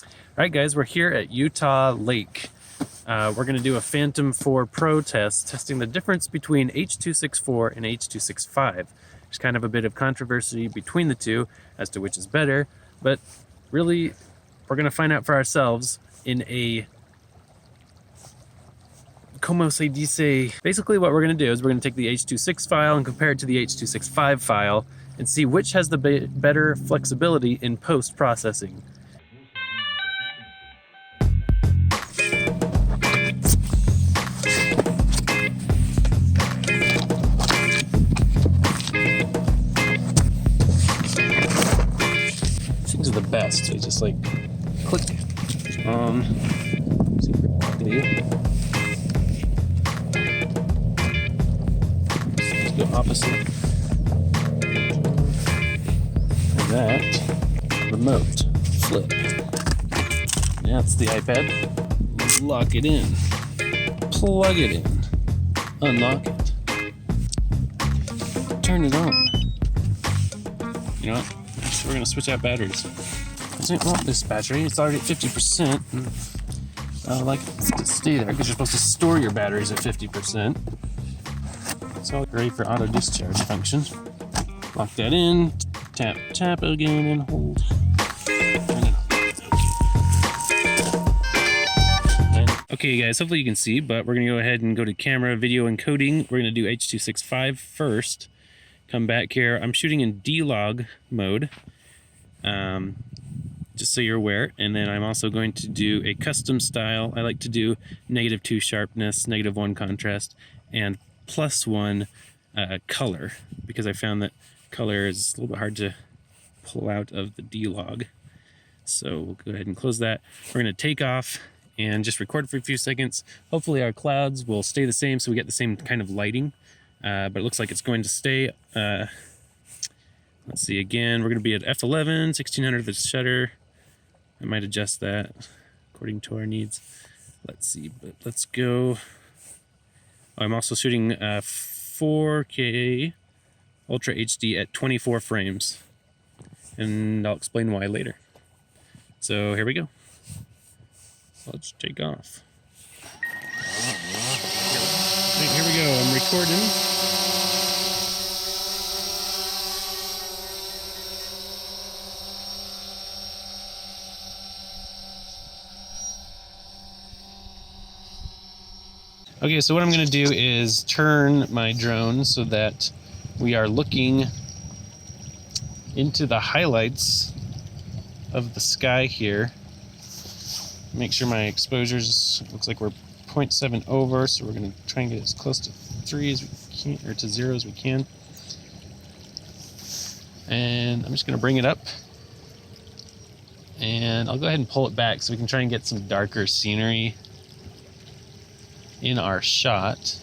Alright guys, we're here at Utah Lake. We're going to do a Phantom 4 Pro test, testing the difference between H.264 and H.265. There's kind of a bit of controversy between the two as to which is better, but really we're going to find out for ourselves in a como se dice. Basically what we're going to do is we're going to take the H.264 file and compare it to the H.265 file and see which has the better flexibility in post-processing. These are the best. So you just like click on super quickly. Let's go opposite. And that remote flip. Now it's the iPad. Let's lock it in. Plug it in. Unlock it. Turn it on. You know what? We're going to switch out batteries. I don't want this battery, it's already at 50%. I like it to stay there because you're supposed to store your batteries at 50%. It's all great for auto discharge function. Lock that in, tap, tap again, and hold. Turn it on. Okay guys, hopefully you can see, but we're going to go ahead and go to camera, video encoding. We're going to do H.265 first. Come back here. I'm shooting in D-Log mode. Just so you're aware, and then I'm also going to do a custom style. I like to do -2 sharpness, -1 contrast, and +1 color, because I found that color is a little bit hard to pull out of the D-Log. So we'll go ahead and close that. We're going to take off and just record for a few seconds. Hopefully our clouds will stay the same so we get the same kind of lighting, but it looks like it's going to stay. Let's see again, we're going to be at f11, 1600 the shutter. I might adjust that according to our needs. Let's see, but let's go. I'm also shooting 4K Ultra HD at 24 frames. And I'll explain why later. So here we go. Let's take off. Here we go, I'm recording. Okay, so what I'm going to do is turn my drone so that we are looking into the highlights of the sky here. Make sure my exposures, looks like we're 0.7 over, so we're going to try and get as close to 3 as we can, or to 0 as we can. And I'm just going to bring it up. And I'll go ahead and pull it back so we can try and get some darker scenery in our shot.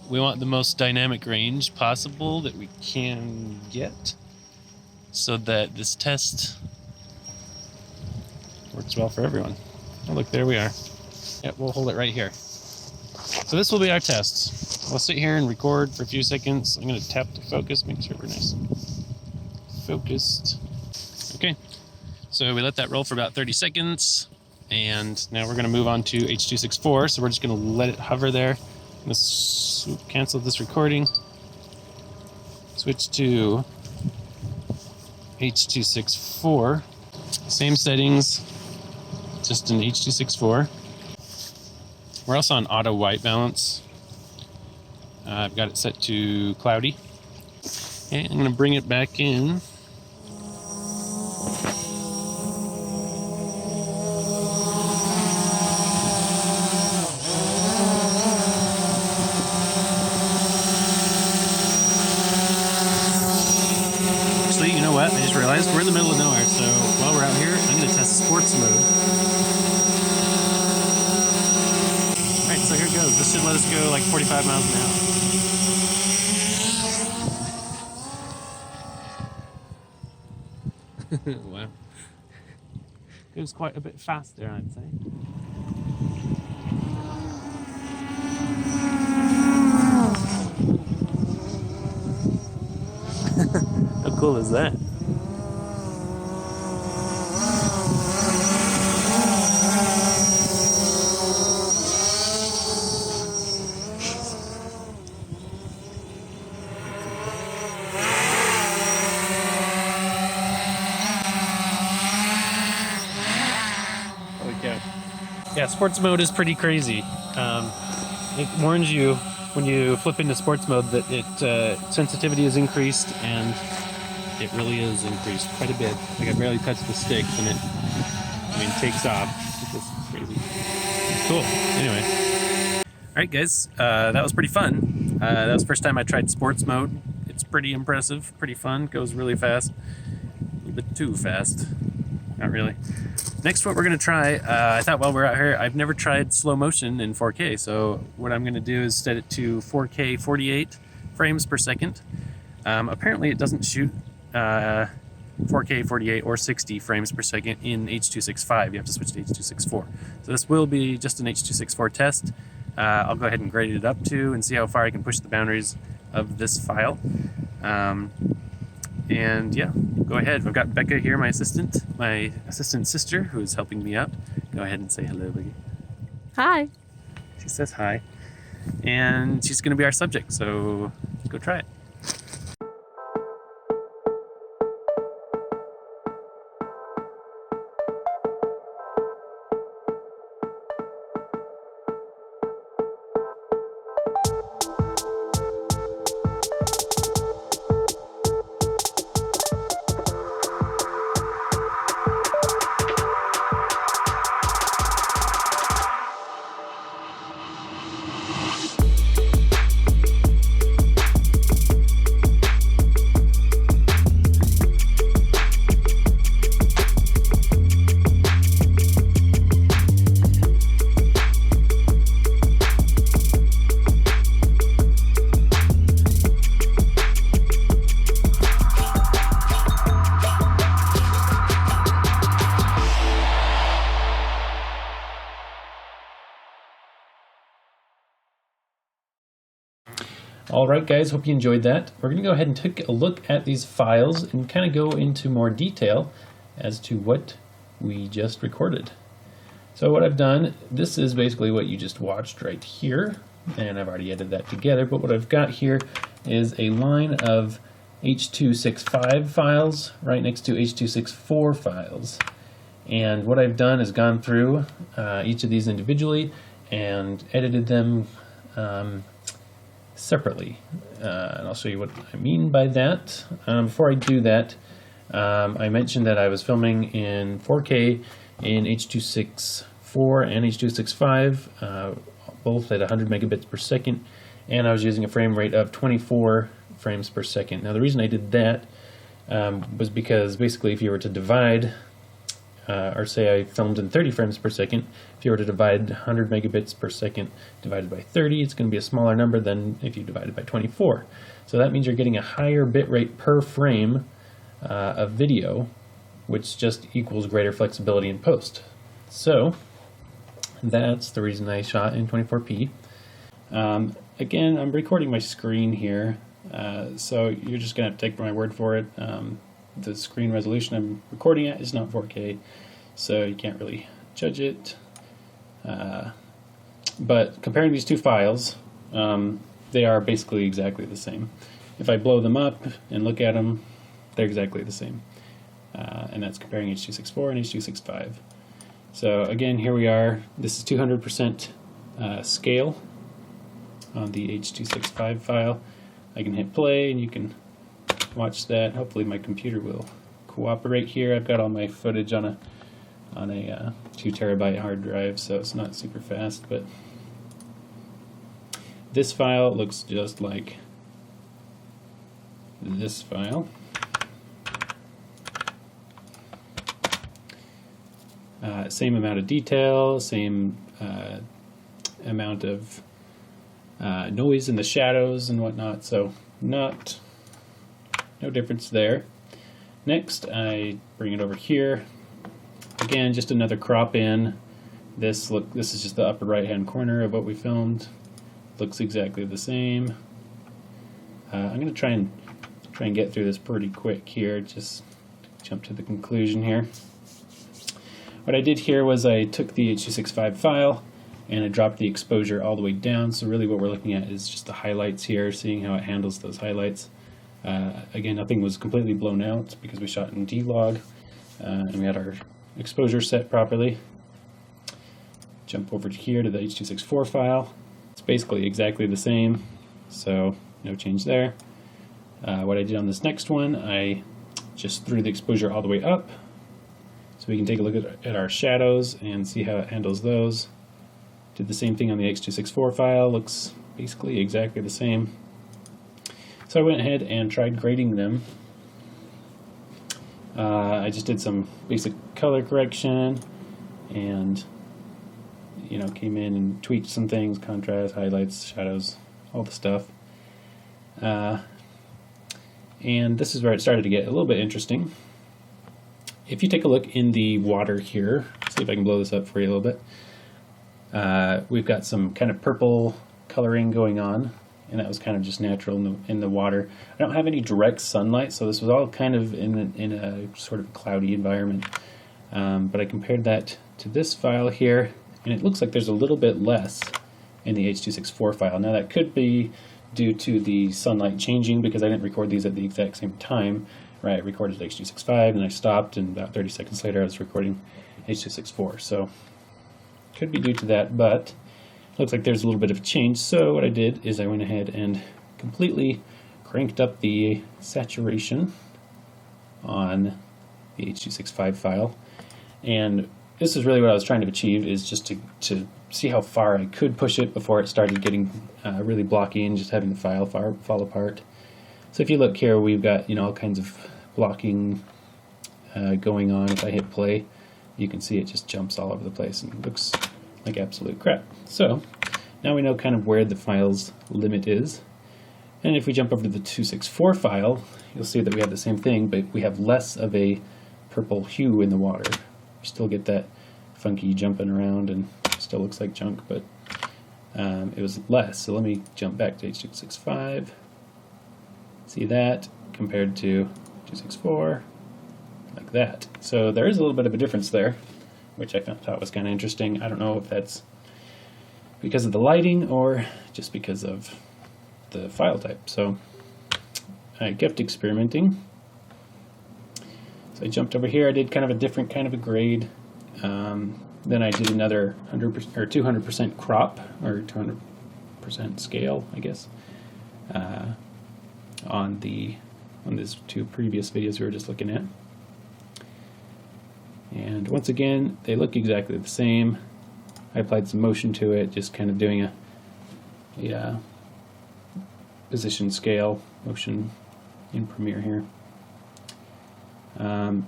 We want the most dynamic range possible that we can get so that this test works well for everyone. Oh, look, there we are. Yep, we'll hold it right here. So this will be our test. We'll sit here and record for a few seconds. I'm going to tap to focus, make sure we're nice and focused. Okay, so we let that roll for about 30 seconds. And now we're going to move on to H.264, so we're just going to let it hover there. I'm going to cancel this recording. Switch to H.264. Same settings, just in H.264. We're also on auto white balance. I've got it set to cloudy. And I'm going to bring it back in. You know what? I just realized we're in the middle of nowhere, so while we're out here, I'm going to test sports mode. Alright, so here it goes. This should let us go like 45 miles an hour. Wow. Goes quite a bit faster, I'd say. How cool is that? Yeah, sports mode is pretty crazy. It warns you when you flip into sports mode that sensitivity is increased, and it really is increased quite a bit. Like I barely touched the stick and it, takes off. It's just crazy. Cool. Anyway. Alright guys, that was pretty fun. That was the first time I tried sports mode. It's pretty impressive, pretty fun, goes really fast. A little bit too fast. Not really. Next, what we're going to try, I thought while we're out here, I've never tried slow motion in 4K, so what I'm going to do is set it to 4K 48 frames per second. Apparently it doesn't shoot 4K 48 or 60 frames per second in H.265. You have to switch to H.264. So this will be just an H.264 test. I'll go ahead and grade it up to and see how far I can push the boundaries of this file. And yeah, go ahead. I've got Becca here, my assistant sister, who is helping me out. Go ahead and say hello, Becca. Hi. She says hi. And she's going to be our subject, so let's go try it. Alright guys, hope you enjoyed that. We're going to go ahead and take a look at these files and kind of go into more detail as to what we just recorded. So what I've done, this is basically what you just watched right here, and I've already edited that together, but what I've got here is a line of H.265 files right next to H.264 files. And what I've done is gone through each of these individually and edited them separately, and I'll show you what I mean by that. Before I do that, I mentioned that I was filming in 4K in H.264 and H.265, both at 100 megabits per second, and I was using a frame rate of 24 frames per second. Now the reason I did that was because basically if you were to divide, or say I filmed in 30 frames per second, if you were to divide 100 megabits per second divided by 30, it's going to be a smaller number than if you divide it by 24. So that means you're getting a higher bit rate per frame of video, which just equals greater flexibility in post. So that's the reason I shot in 24p. Again, I'm recording my screen here, so you're just going to have to take my word for it. The screen resolution I'm recording at is not 4K, so you can't really judge it. But comparing these two files, they are basically exactly the same. If I blow them up and look at them, they're exactly the same. And that's comparing H.264 and H.265. So again, here we are. This is 200% scale on the H.265 file. I can hit play and you can watch that. Hopefully my computer will cooperate here. I've got all my footage on a 2 terabyte hard drive, so it's not super fast, but this file looks just like this file. Same amount of detail, same amount of noise in the shadows and whatnot, so no difference there. Next, I bring it over here. Again, just another crop in. This is just the upper right hand corner of what we filmed. Looks exactly the same. I'm going to try and get through this pretty quick here. Just jump to the conclusion here. What I did here was I took the H.265 file and I dropped the exposure all the way down. So really what we're looking at is just the highlights here, seeing how it handles those highlights. Again, nothing was completely blown out because we shot in D-Log and we had our exposure set properly. jump over here to the H.264 file. It's basically exactly the same, so no change there. What I did on this next one, I just threw the exposure all the way up, so we can take a look at our shadows and see how it handles those. Did the same thing on the H.264 file, looks basically exactly the same. So I went ahead and tried grading them. I just did some basic color correction and came in and tweaked some things, contrast, highlights, shadows, all the stuff. And this is where it started to get a little bit interesting. If you take a look in the water here, see if I can blow this up for you a little bit. We've got some kind of purple coloring going on, and that was kind of just natural in the water. I don't have any direct sunlight, so this was all kind of in a sort of cloudy environment. But I compared that to this file here, and it looks like there's a little bit less in the H.264 file. Now that could be due to the sunlight changing, because I didn't record these at the exact same time. Right, I recorded H.265 and I stopped, and about 30 seconds later I was recording H.264. So could be due to that, but looks like there's a little bit of change. So what I did is I went ahead and completely cranked up the saturation on the H.265 file, and this is really what I was trying to achieve, is just to see how far I could push it before it started getting really blocky and just having the file fall apart. So if you look here, we've got all kinds of blocking going on. If I hit play, you can see it just jumps all over the place and looks like absolute crap. So now we know kind of where the file's limit is. And if we jump over to the 264 file, you'll see that we have the same thing, but we have less of a purple hue in the water. You still get that funky jumping around and still looks like junk, but it was less. So let me jump back to H.265. See that compared to 264, like that. So there is a little bit of a difference there, which I thought was kind of interesting. I don't know if that's because of the lighting or just because of the file type. So I kept experimenting. So I jumped over here. I did kind of a different kind of a grade. Then I did another 100% or 200% crop, or 200% scale, I guess, on these two previous videos we were just looking at. And once again, they look exactly the same. I applied some motion to it, just kind of doing a position scale motion in Premiere here.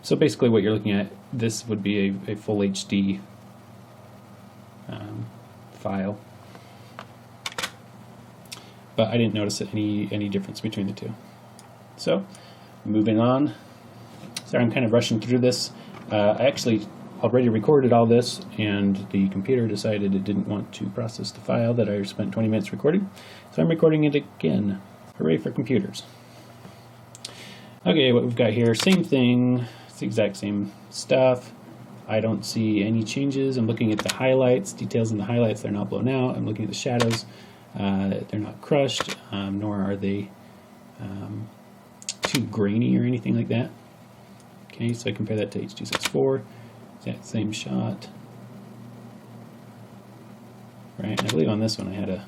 So basically what you're looking at, this would be a full HD file. But I didn't notice any difference between the two. So, moving on. Sorry, I'm kind of rushing through this. I actually already recorded all this, and the computer decided it didn't want to process the file that I spent 20 minutes recording. So I'm recording it again. Hooray for computers. Okay, what we've got here, same thing. It's the exact same stuff. I don't see any changes. I'm looking at the highlights, details in the highlights, they're not blown out. I'm looking at the shadows. They're not crushed, nor are they too grainy or anything like that. Okay, so I compare that to H.264, exact same shot. Right, I believe on this one I had a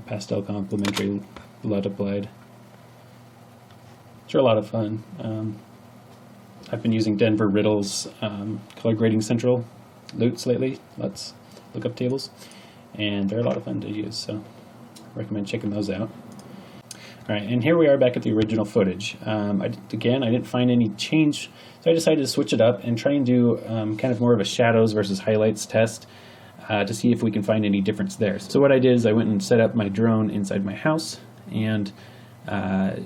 pastel complementary LUT applied. Which are a lot of fun. I've been using Denver Riddle's color grading central LUTs lately, LUTs, lookup tables. And they're a lot of fun to use, so I recommend checking those out. Alright, and here we are back at the original footage. Again, I didn't find any change, so I decided to switch it up and try and do kind of more of a shadows versus highlights test to see if we can find any difference there. So what I did is I went and set up my drone inside my house and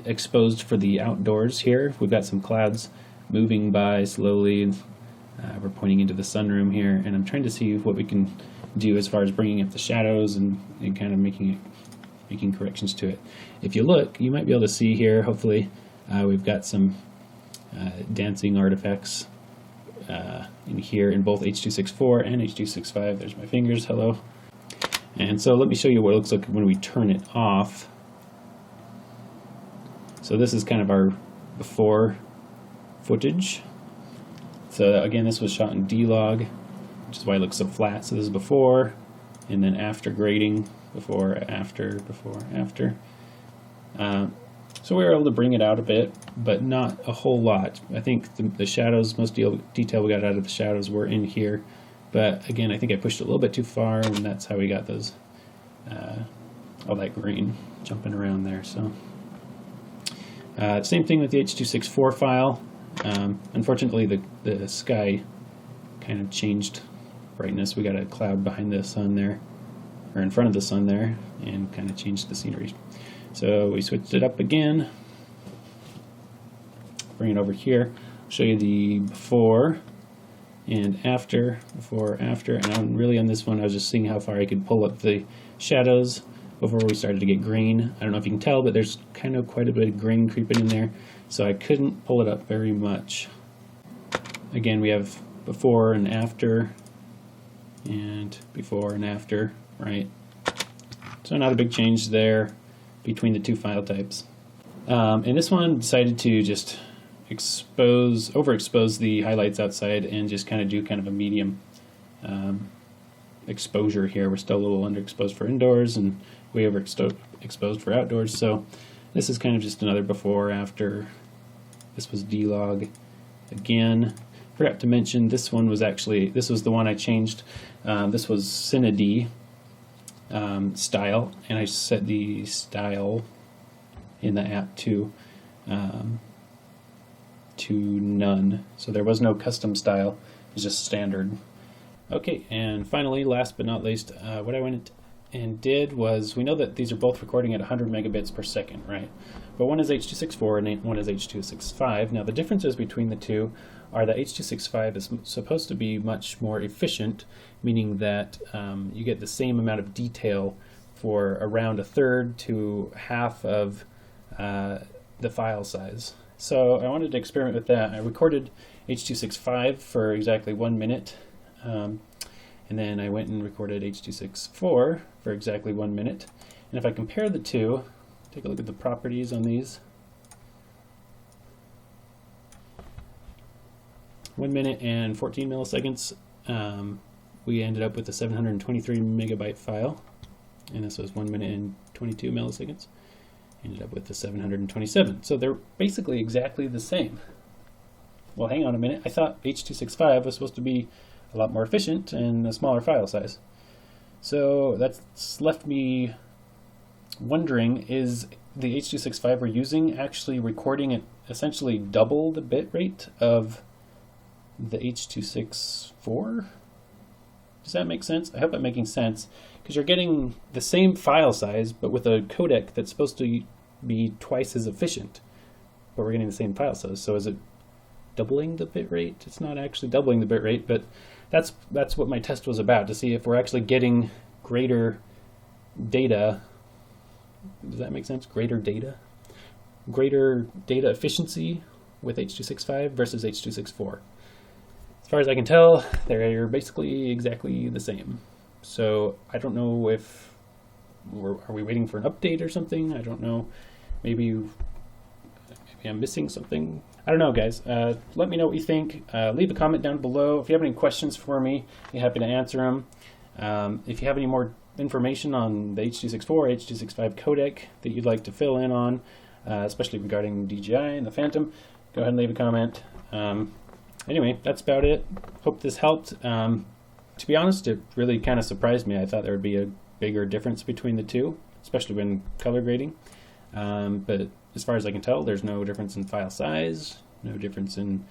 exposed for the outdoors here. We've got some clouds moving by slowly. We're pointing into the sunroom here, and I'm trying to see what we can do as far as bringing up the shadows and kind of making corrections to it. If you look, you might be able to see here, hopefully, we've got some dancing artifacts in here in both H.264 and H.265. There's my fingers, hello. And so let me show you what it looks like when we turn it off. So this is kind of our before footage. So again, this was shot in D-Log which is why it looks so flat. So this is before, and then after grading, before, after, before, after. So we were able to bring it out a bit, but not a whole lot. I think the shadows, most detail we got out of the shadows were in here. But again, I think I pushed it a little bit too far, and that's how we got those, all that green jumping around there. So same thing with the H.264 file. Unfortunately, the sky kind of changed brightness. We got a cloud behind the sun there, or in front of the sun there, and kind of changed the scenery. So we switched it up again. Bring it over here. I'll show you the before and after, before, after. And really on this one, I was just seeing how far I could pull up the shadows before we started to get green. I don't know if you can tell, but there's kind of quite a bit of green creeping in there. So I couldn't pull it up very much. Again, we have before and after, and before and after, right? So not a big change there between the two file types. And this one decided to just overexpose the highlights outside and just kind of do kind of a medium exposure here. We're still a little underexposed for indoors and way overexposed for outdoors. So this is kind of just another before, after. This was D-Log again. Forgot to mention this one was actually, this was the one I changed. This was Cine D. Style, and I set the style in the app to none. So there was no custom style, it was just standard. Okay, and finally, last but not least, what I went and did was, we know that these are both recording at 100 megabits per second, right? But one is H.264 and one is H.265. Now the differences between the two are that H.265 is supposed to be much more efficient, meaning that you get the same amount of detail for around a third to half of the file size. So I wanted to experiment with that. I recorded H.265 for exactly 1 minute, and then I went and recorded H.264 for exactly 1 minute. And if I compare the two, take a look at the properties on these. 1 minute and 14 milliseconds, we ended up with a 723 megabyte file, and this was 1 minute and 22 milliseconds. Ended up with the 727. So they're basically exactly the same. Well, hang on a minute. I thought H.265 was supposed to be a lot more efficient and a smaller file size. So that's left me wondering, is the H.265 we're using actually recording at essentially double the bit rate of the H.264? Does that make sense? I hope I'm making sense, because you're getting the same file size but with a codec that's supposed to be twice as efficient, but we're getting the same file size. So is it doubling the bit rate? It's not actually doubling the bit rate, but that's what my test was about, to see if we're actually getting greater data. Does that make sense? Greater data efficiency with H.265 versus H.264. As far as I can tell, they're basically exactly the same. So I don't know if are we waiting for an update or something? I don't know. Maybe I'm missing something. I don't know, guys. Let me know what you think. Leave a comment down below. If you have any questions for me, I'd be happy to answer them. If you have any more information on the H.264, H.265 codec that you'd like to fill in on, especially regarding DJI and the Phantom, go ahead and leave a comment. Anyway, that's about it. Hope this helped. To be honest, it really kind of surprised me. I thought there would be a bigger difference between the two, especially when color grading. But as far as I can tell, there's no difference in file size, no difference in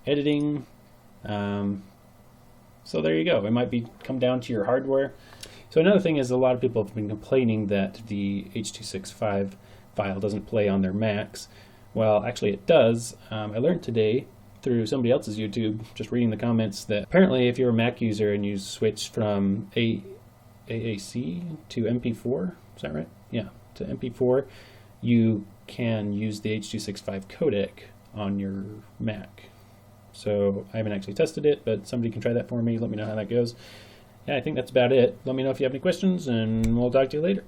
editing. So there you go. It might come down to your hardware. So another thing is, a lot of people have been complaining that the H.265 file doesn't play on their Macs. Well, actually it does. I learned today through somebody else's YouTube, just reading the comments, that apparently if you're a Mac user and you switch from AAC to MP4, is that right? Yeah, to MP4, you can use the H.265 codec on your Mac. So I haven't actually tested it, but somebody can try that for me. Let me know how that goes. Yeah, I think that's about it. Let me know if you have any questions, and we'll talk to you later.